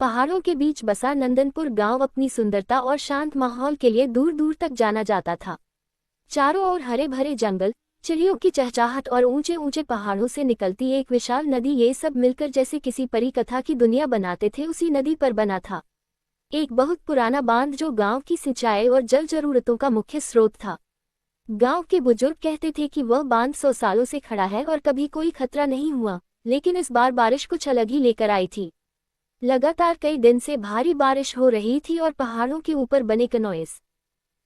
पहाड़ों के बीच बसा नंदनपुर गांव अपनी सुंदरता और शांत माहौल के लिए दूर दूर तक जाना जाता था। चारों ओर हरे भरे जंगल, चिड़ियों की चहचहाहट और ऊंचे ऊंचे पहाड़ों से निकलती एक विशाल नदी, ये सब मिलकर जैसे किसी परी कथा की दुनिया बनाते थे। उसी नदी पर बना था एक बहुत पुराना बांध जो गांव की सिंचाई और जल जरूरतों का मुख्य स्रोत था। गांव के बुजुर्ग कहते थे कि वह बांध 100 सालों से खड़ा है और कभी कोई खतरा नहीं हुआ, लेकिन इस बार बारिश कुछ अलग ही लेकर आई थी। लगातार कई दिन से भारी बारिश हो रही थी और पहाड़ों के ऊपर बने कनॉइस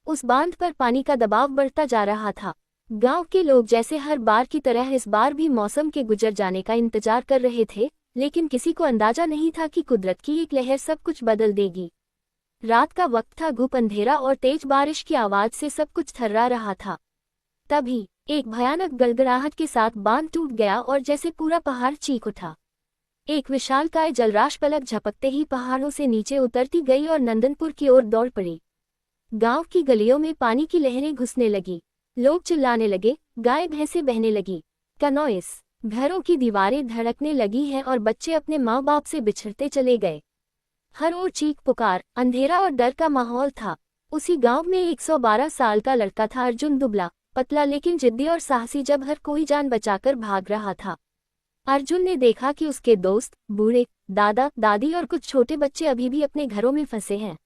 उस बांध पर पानी का दबाव बढ़ता जा रहा था। गांव के लोग जैसे हर बार की तरह इस बार भी मौसम के गुजर जाने का इंतजार कर रहे थे, लेकिन किसी को अंदाजा नहीं था कि कुदरत की एक लहर सब कुछ बदल देगी। रात का वक्त था, घुप अंधेरा और तेज बारिश की आवाज से सब कुछ थर्रा रहा था। तभी एक भयानक गड़गड़ाहट के साथ बांध टूट गया और जैसे पूरा पहाड़ चीख उठा। एक विशालकाय जलराश पलक झपकते ही पहाड़ों से नीचे उतरती गई और नंदनपुर की ओर दौड़ पड़ी। गांव की गलियों में पानी की लहरें घुसने लगी, लोग चिल्लाने लगे, गाय भैंसें बहने लगी, कनॉइस घरों की दीवारें धड़कने लगी हैं और बच्चे अपने माँ बाप से बिछड़ते चले गए। हर ओर चीख पुकार, अंधेरा और डर का माहौल था। उसी गांव में 112 साल का लड़का था अर्जुन, दुबला पतला लेकिन जिद्दी और साहसी, जब हर कोई जान बचाकर भाग रहा था। अर्जुन ने देखा कि उसके दोस्त, बूढ़े, दादा दादी और कुछ छोटे बच्चे अभी भी अपने घरों में फंसे हैं।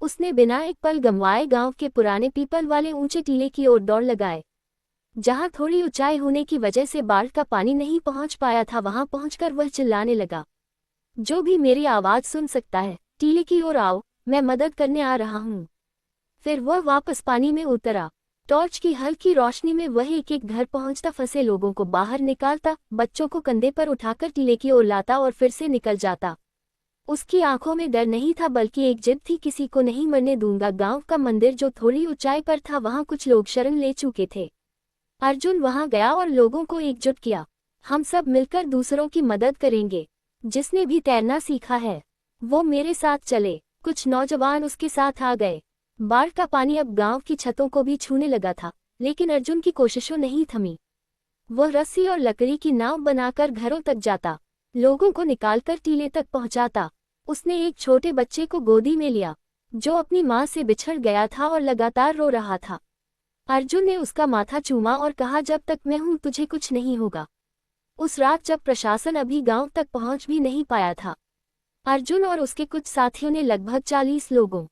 उसने बिना एक पल गंवाए गांव के पुराने पीपल वाले ऊंचे टीले की ओर दौड़ लगाए। जहां थोड़ी ऊंचाई होने की वजह से बाढ़ का पानी नहीं पहुंच पाया था, वहां पहुंचकर वह चिल्लाने लगा, जो भी मेरी आवाज सुन सकता है, टीले की ओर आओ, मैं मदद करने आ रहा हूं। फिर वह वापस पानी में उतरा। टॉर्च की हल्की रोशनी में वह एक एक घर पहुंचता, फंसे लोगों को बाहर निकालता, बच्चों को कंधे पर उठाकर टीले की ओर लाता और फिर से निकल जाता। उसकी आंखों में डर नहीं था, बल्कि एक जिद थी, किसी को नहीं मरने दूंगा। गांव का मंदिर जो थोड़ी ऊंचाई पर था, वहां कुछ लोग शरण ले चुके थे। अर्जुन वहां गया और लोगों को एकजुट किया। हम सब मिलकर दूसरों की मदद करेंगे। जिसने भी तैरना सीखा है वो मेरे साथ चले। कुछ नौजवान उसके साथ आ गए। बाढ़ का पानी अब गांव की छतों को भी छूने लगा था, लेकिन अर्जुन की कोशिशों नहीं थमी। वह रस्सी और लकड़ी की नाव बनाकर घरों तक जाता, लोगों को निकालकर टीले तक पहुंचाता। उसने एक छोटे बच्चे को गोदी में लिया, जो अपनी मां से बिछड़ गया था और लगातार रो रहा था। अर्जुन ने उसका माथा चूमा और कहा, जब तक मैं हूं तुझे कुछ नहीं होगा। उस रात जब प्रशासन अभी गांव तक पहुंच भी नहीं पाया था, अर्जुन और उसके कुछ साथियों ने लगभग 40 लोगों